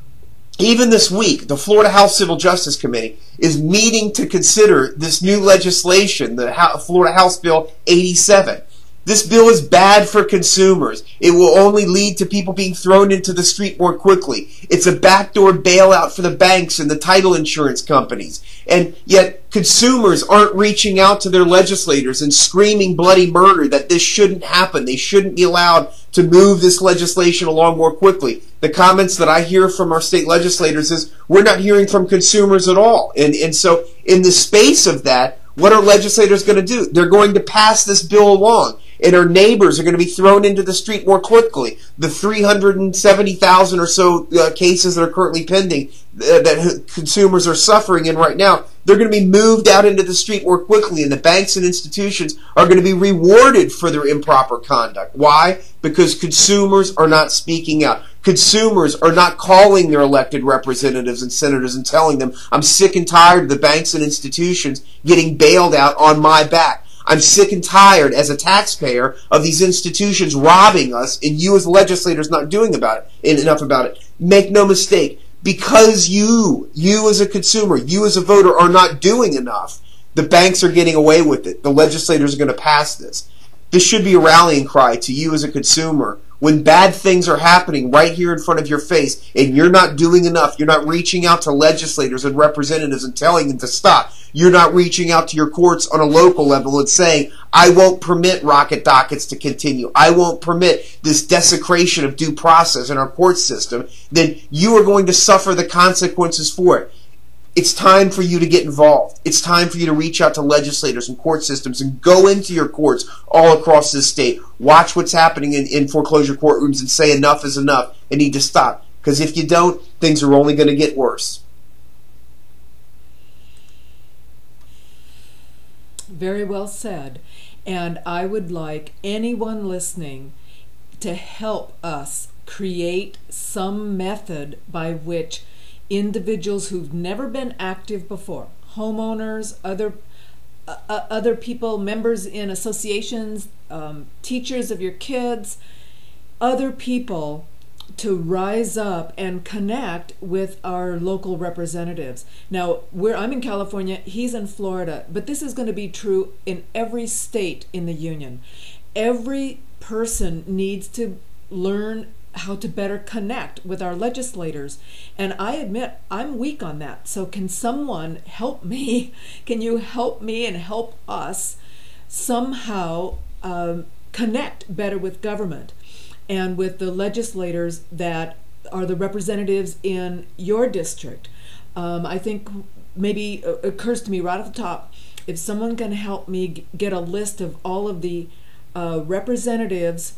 even this week, the Florida House Civil Justice Committee is meeting to consider this new legislation, the Florida House Bill 87. This bill is bad for consumers. It will only lead to people being thrown into the street more quickly. It's a backdoor bailout for the banks and the title insurance companies. And yet consumers aren't reaching out to their legislators and screaming bloody murder that this shouldn't happen. They shouldn't be allowed to move this legislation along more quickly. The comments that I hear from our state legislators is, we're not hearing from consumers at all. And so in the space of that, what are legislators going to do? They're going to pass this bill along, and our neighbors are going to be thrown into the street more quickly. The 370,000 or so cases that are currently pending that consumers are suffering in right now, they're going to be moved out into the street more quickly, and the banks and institutions are going to be rewarded for their improper conduct. Why? Because consumers are not speaking out. Consumers are not calling their elected representatives and senators and telling them, I'm sick and tired of the banks and institutions getting bailed out on my back. I'm sick and tired as a taxpayer of these institutions robbing us and you as legislators not doing enough about it. Make no mistake, because you as a consumer, you as a voter are not doing enough, the banks are getting away with it. The legislators are going to pass this. This should be a rallying cry to you as a consumer. When bad things are happening right here in front of your face and you're not doing enough, you're not reaching out to legislators and representatives and telling them to stop. You're not reaching out to your courts on a local level and saying, I won't permit rocket dockets to continue. I won't permit this desecration of due process in our court system. Then you are going to suffer the consequences for it. It's time for you to get involved. It's time for you to reach out to legislators and court systems and go into your courts all across this state. Watch what's happening in foreclosure courtrooms and say enough is enough and need to stop. Because if you don't, things are only going to get worse. Very well said. And I would like anyone listening to help us create some method by which individuals who've never been active before, homeowners, other people, members in associations, teachers of your kids, other people, to rise up and connect with our local representatives. Now, I'm in California, he's in Florida, but this is going to be true in every state in the union. Every person needs to learn how to better connect with our legislators. And I admit I'm weak on that. So can someone help me? Can you help me and help us somehow connect better with government and with the legislators that are the representatives in your district? I think maybe it occurs to me right off the top, if someone can help me get a list of all of the representatives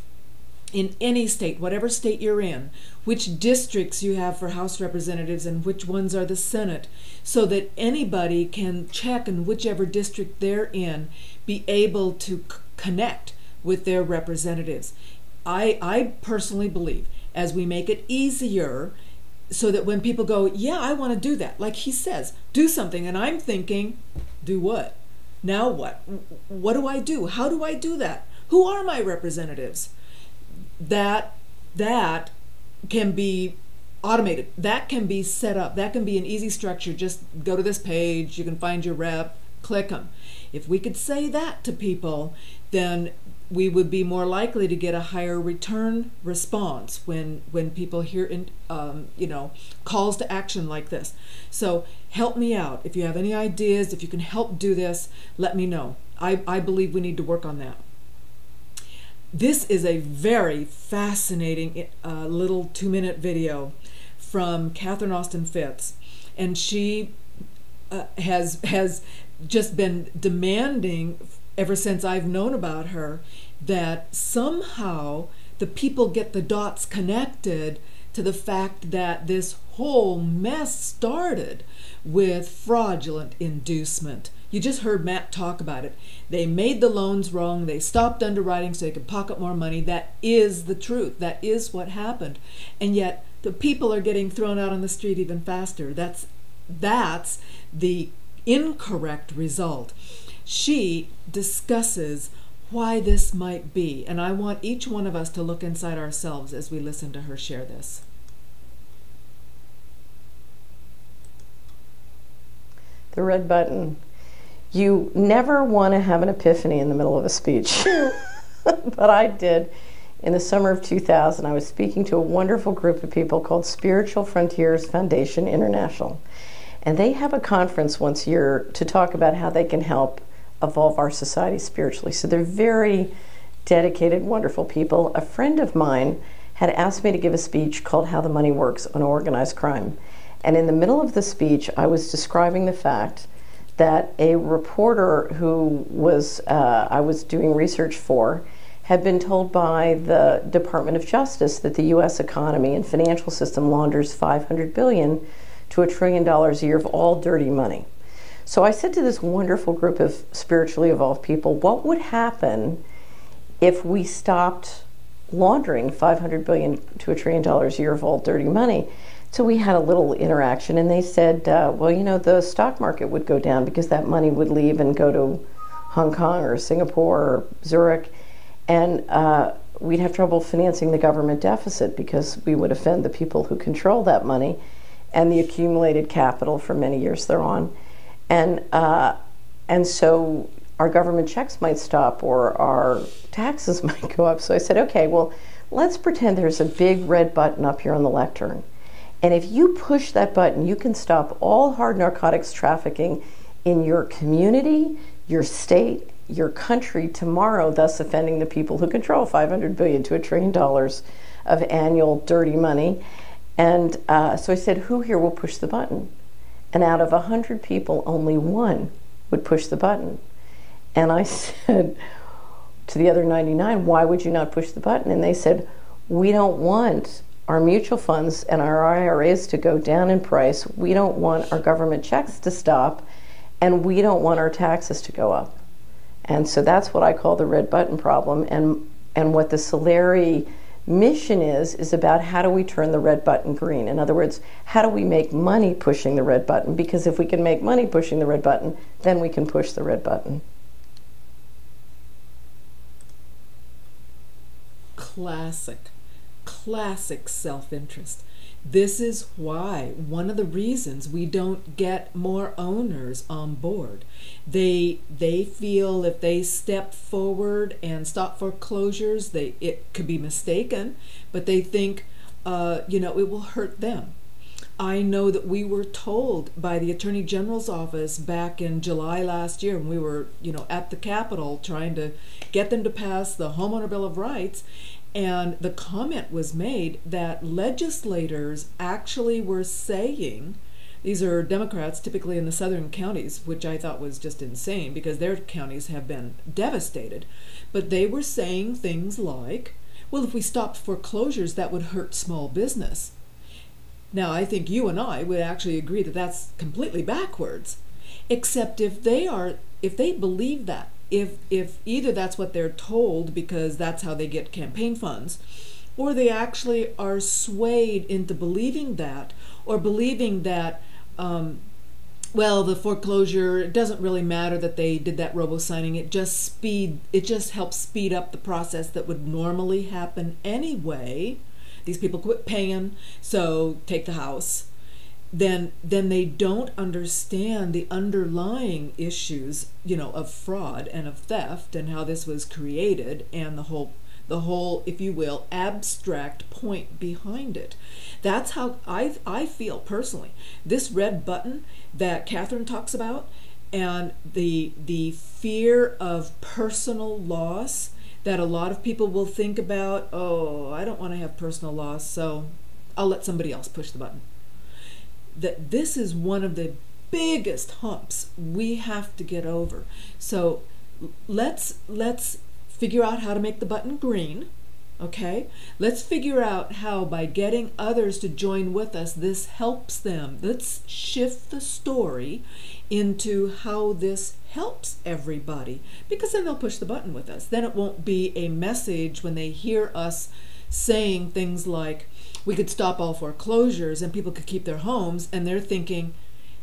in any state, whatever state you're in, which districts you have for House representatives and which ones are the Senate, so that anybody can check in whichever district they're in, be able to connect with their representatives. I personally believe as we make it easier so that when people go, yeah, I want to do that, like he says, do something, and I'm thinking, do what? Now what? What do I do? How do I do that? Who are my representatives? That can be automated. That can be set up. That can be an easy structure. Just go to this page. You can find your rep. Click them. If we could say that to people, then we would be more likely to get a higher return response when people hear calls to action like this. So help me out. If you have any ideas, if you can help do this, let me know. I believe we need to work on that. This is a very fascinating little 2-minute video from Catherine Austin Fitts, and she has just been demanding ever since I've known about her, that somehow the people get the dots connected to the fact that this whole mess started with fraudulent inducement. You just heard Matt talk about it. They made the loans wrong. They stopped underwriting so they could pocket more money. That is the truth. That is what happened. And yet the people are getting thrown out on the street even faster. That's the incorrect result. She discusses why this might be, and I want each one of us to look inside ourselves as we listen to her share this. The red button. You never want to have an epiphany in the middle of a speech, but I did. In the summer of 2000, I was speaking to a wonderful group of people called Spiritual Frontiers Foundation International. And they have a conference once a year to talk about how they can help evolve our society spiritually. So they're very dedicated, wonderful people. A friend of mine had asked me to give a speech called How the Money Works on Organized Crime. And in the middle of the speech, I was describing the fact that a reporter who was I was doing research for had been told by the Department of Justice that the U.S. economy and financial system launders $500 billion to $1 trillion a year of all dirty money. So I said to this wonderful group of spiritually evolved people, what would happen if we stopped laundering $500 billion to $1 trillion a year of all dirty money? So we had a little interaction, and they said, well, you know, the stock market would go down because that money would leave and go to Hong Kong or Singapore or Zurich, and we'd have trouble financing the government deficit because we would offend the people who control that money and the accumulated capital for many years thereon. And so our government checks might stop or our taxes might go up. So I said, okay, well, let's pretend there's a big red button up here on the lectern. And if you push that button, you can stop all hard narcotics trafficking in your community, your state, your country tomorrow, thus offending the people who control $500 billion to $1 trillion of annual dirty money. And so I said, who here will push the button? And out of 100 people, only one would push the button. And I said to the other 99, why would you not push the button? And they said, we don't want our mutual funds and our IRAs to go down in price. We don't want our government checks to stop, and we don't want our taxes to go up. And so that's what I call the red button problem. And what the Solari mission is about how do we turn the red button green? In other words, how do we make money pushing the red button? Because if we can make money pushing the red button, then we can push the red button. Classic self-interest. This is why, one of the reasons we don't get more owners on board. They feel if they step forward and stop foreclosures, it could be mistaken, but they think, it will hurt them. I know that we were told by the Attorney General's office back in July last year when we were, at the Capitol trying to get them to pass the Homeowner Bill of Rights, and the comment was made that legislators actually were saying, these are Democrats typically in the southern counties, which I thought was just insane because their counties have been devastated, but they were saying things like, well, if we stopped foreclosures, that would hurt small business. Now, I think you and I would actually agree that that's completely backwards, except if they believe that, if either that's what they're told because that's how they get campaign funds, or they actually are swayed into believing that, or believing that, the foreclosure, it doesn't really matter that they did that robo-signing, it just helps speed up the process that would normally happen anyway. These people quit paying, so take the house. Then they don't understand the underlying issues, of fraud and of theft and how this was created and the whole, if you will, abstract point behind it. That's how I feel personally. This red button that Catherine talks about and the fear of personal loss that a lot of people will think about, oh, I don't want to have personal loss, so I'll let somebody else push the button. That this is one of the biggest humps we have to get over. So let's figure out how to make the button green. Okay, let's figure out how, by getting others to join with us, this helps them. Let's shift the story into how this helps everybody, because then they'll push the button with us. Then it won't be a message when they hear us saying things like, we could stop all foreclosures and people could keep their homes, and they're thinking,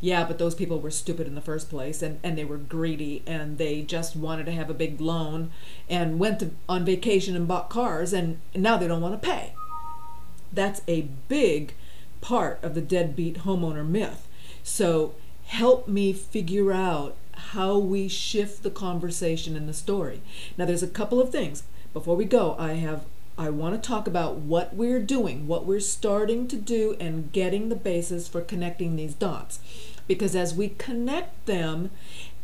yeah, but those people were stupid in the first place, and they were greedy, and they just wanted to have a big loan and went on vacation and bought cars, and now they don't want to pay. That's a big part of the deadbeat homeowner myth. So help me figure out how we shift the conversation in the story. Now, there's a couple of things. Before we go, I want to talk about what we're doing, what we're starting to do, and getting the basis for connecting these dots. Because as we connect them,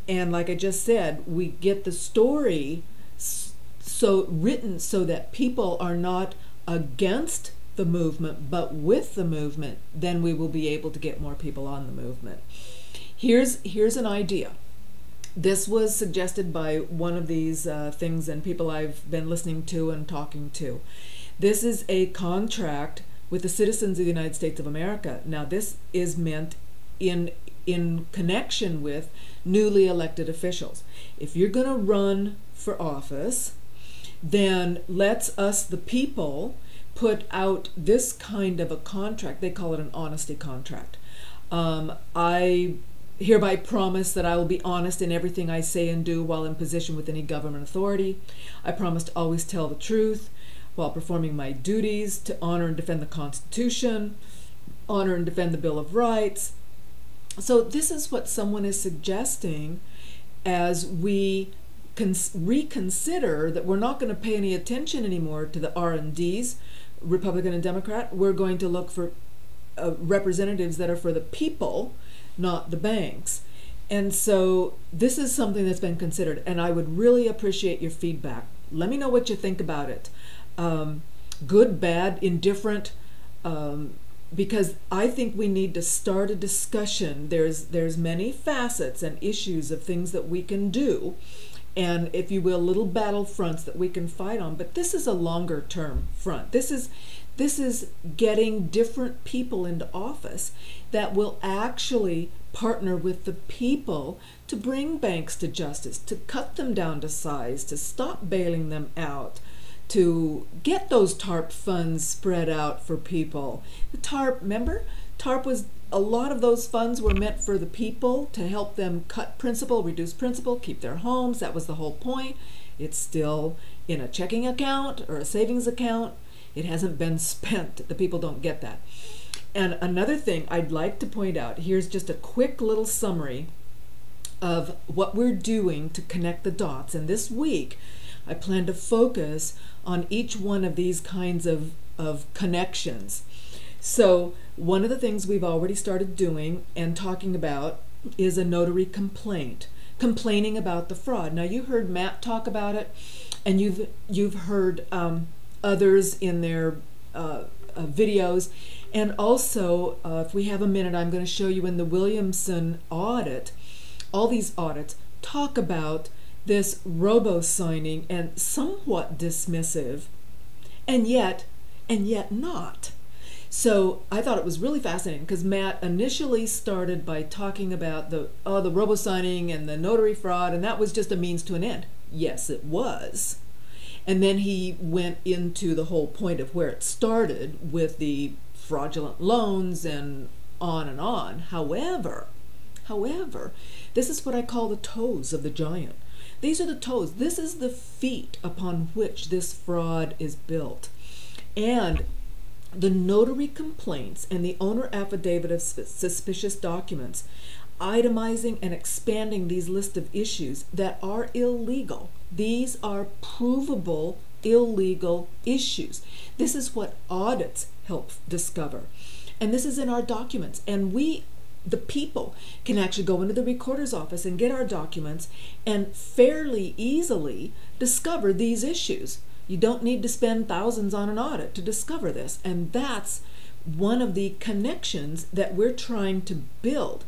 and like I just said, we get the story so written so that people are not against the movement, but with the movement, then we will be able to get more people on the movement. Here's an idea. This was suggested by one of these things and people I've been listening to and talking to. This is a contract with the citizens of the United States of America. Now, this is meant in connection with newly elected officials. If you're going to run for office, then let's us, the people, put out this kind of a contract. They call it an honesty contract. I hereby promise that I will be honest in everything I say and do while in position with any government authority. I promise to always tell the truth while performing my duties, to honor and defend the Constitution, honor and defend the Bill of Rights. So this is what someone is suggesting as we reconsider that we're not going to pay any attention anymore to the R&Ds, Republican and Democrat. We're going to look for representatives that are for the people, not the banks. And so this is something that's been considered, and I would really appreciate your feedback. Let me know what you think about it. Good, bad, indifferent, because I think we need to start a discussion. There's many facets and issues of things that we can do, and if you will, little battle fronts that we can fight on, but this is a longer term front. This is getting different people into office that will actually partner with the people to bring banks to justice, to cut them down to size, to stop bailing them out, to get those TARP funds spread out for people. The TARP, remember? TARP was, a lot of those funds were meant for the people to help them cut principal, reduce principal, keep their homes. That was the whole point. It's still in a checking account or a savings account. It hasn't been spent. The people don't get that. And another thing I'd like to point out, here's just a quick little summary of what we're doing to connect the dots. And this week, I plan to focus on each one of these kinds of connections. So one of the things we've already started doing and talking about is a notary complaint, complaining about the fraud. Now, you heard Matt talk about it, and you've heard others in their videos. And also, if we have a minute, I'm going to show you in the Williamson audit, all these audits talk about this robo-signing and somewhat dismissive, and yet not. So I thought it was really fascinating because Matt initially started by talking about the robo-signing and the notary fraud, and that was just a means to an end. Yes, it was. And then he went into the whole point of where it started with the fraudulent loans and on and on. However, this is what I call the toes of the giant. These are the toes. This is the feet upon which this fraud is built. And the notary complaints and the owner affidavit of suspicious documents, itemizing and expanding these list of issues that are illegal. These are provable illegal issues. This is what audits help discover. And this is in our documents. And we, the people, can actually go into the recorder's office and get our documents and fairly easily discover these issues. You don't need to spend thousands on an audit to discover this. And that's one of the connections that we're trying to build,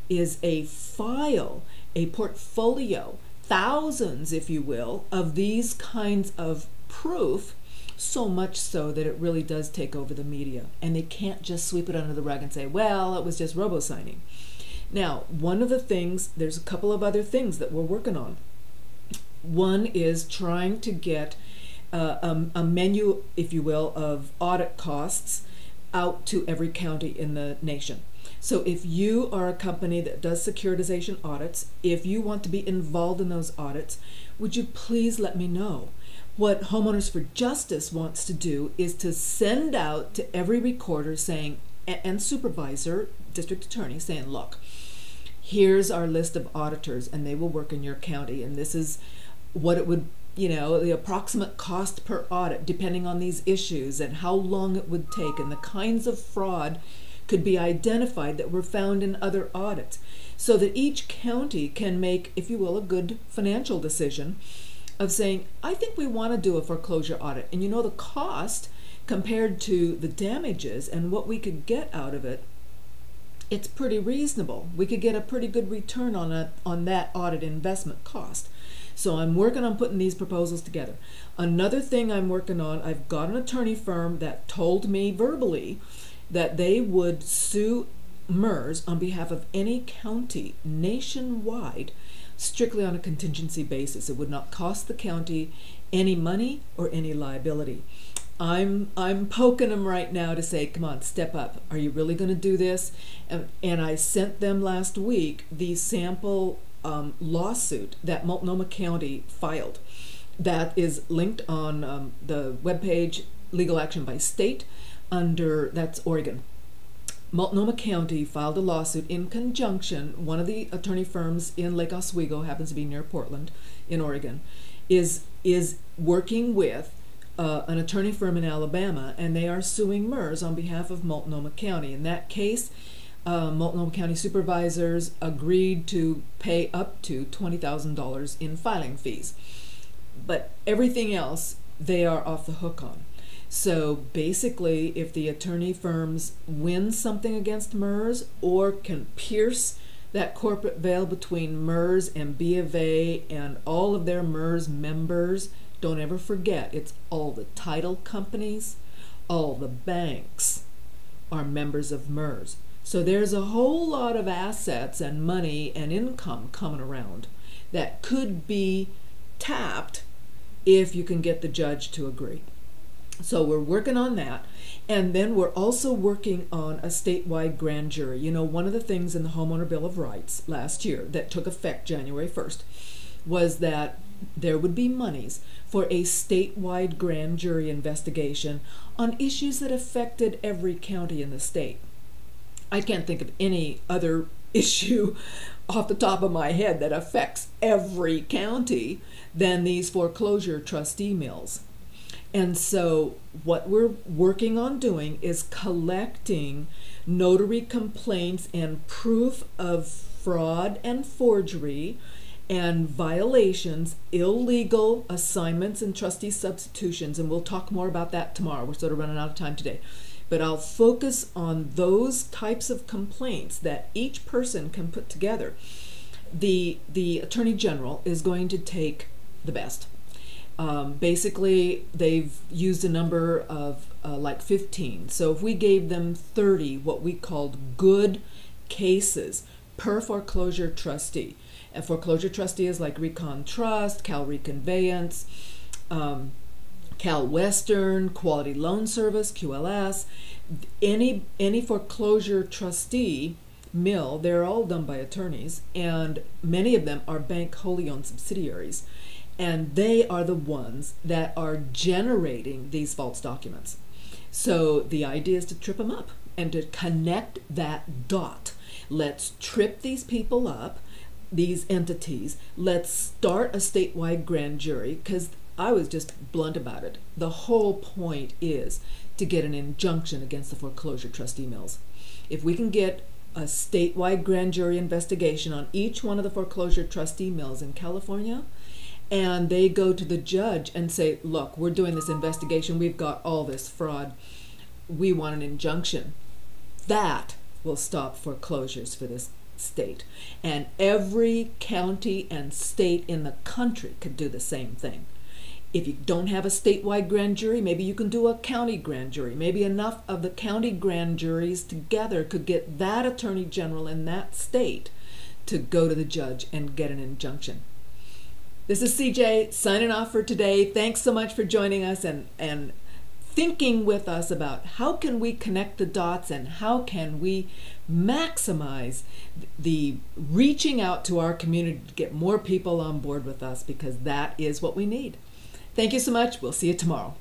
is a file, a portfolio thousands, if you will, of these kinds of proof, so much so that it really does take over the media. And they can't just sweep it under the rug and say, well, it was just robo-signing. Now, one of the things, there's a couple of other things that we're working on. One is trying to get a menu, if you will, of audit costs out to every county in the nation. So if you are a company that does securitization audits, if you want to be involved in those audits, would you please let me know? What Homeowners for Justice wants to do is to send out to every recorder saying, and supervisor, district attorney, saying, look, here's our list of auditors and they will work in your county, and this is what it would, the approximate cost per audit depending on these issues and how long it would take, and the kinds of fraud could be identified that were found in other audits, so that each county can make, if you will, a good financial decision of saying, I think we want to do a foreclosure audit, and the cost compared to the damages and what we could get out of it, it's pretty reasonable. We could get a pretty good return on that audit investment cost. So I'm working on putting these proposals together. Another thing I'm working on, I've got an attorney firm that told me verbally that they would sue MERS on behalf of any county nationwide strictly on a contingency basis. It would not cost the county any money or any liability. I'm poking them right now to say, come on, step up. Are you really going to do this? And I sent them last week the sample lawsuit that Multnomah County filed. That is linked on the webpage Legal Action by State that's Oregon. Multnomah County filed a lawsuit in conjunction. One of the attorney firms in Lake Oswego, happens to be near Portland in Oregon, is working with an attorney firm in Alabama, and they are suing MERS on behalf of Multnomah County. In that case, Multnomah County supervisors agreed to pay up to $20,000 in filing fees. But everything else, they are off the hook on. So basically, if the attorney firms win something against MERS or can pierce that corporate veil between MERS and B of A and all of their MERS members, don't ever forget, it's all the title companies, all the banks are members of MERS. So there's a whole lot of assets and money and income coming around that could be tapped if you can get the judge to agree. So we're working on that. And then we're also working on a statewide grand jury. One of the things in the Homeowner Bill of Rights last year that took effect January 1st was that there would be monies for a statewide grand jury investigation on issues that affected every county in the state. I can't think of any other issue off the top of my head that affects every county than these foreclosure trustee mills. And so what we're working on doing is collecting notary complaints and proof of fraud and forgery and violations, illegal assignments and trustee substitutions, and we'll talk more about that tomorrow. We're sort of running out of time today. But I'll focus on those types of complaints that each person can put together. The Attorney General is going to take the best. Basically, they've used a number of like 15. So if we gave them 30 what we called good cases per foreclosure trustee. A foreclosure trustee is like Recon Trust, Cal Reconveyance, Cal Western, Quality Loan Service, QLS. Any foreclosure trustee mill, they're all done by attorneys, and many of them are bank wholly owned subsidiaries. And they are the ones that are generating these false documents. So the idea is to trip them up and to connect that dot. Let's trip these people up, these entities. Let's start a statewide grand jury, because I was just blunt about it. The whole point is to get an injunction against the foreclosure trustee mills. If we can get a statewide grand jury investigation on each one of the foreclosure trustee mills in California, and they go to the judge and say, look, we're doing this investigation, we've got all this fraud, we want an injunction. That will stop foreclosures for state. And every county and state in the country could do the same thing. If you don't have a statewide grand jury, maybe you can do a county grand jury. Maybe enough of the county grand juries together could get that attorney general in that state to go to the judge and get an injunction. This is CJ signing off for today. Thanks so much for joining us and thinking with us about how can we connect the dots and how can we maximize the reaching out to our community to get more people on board with us, because that is what we need. Thank you so much. We'll see you tomorrow.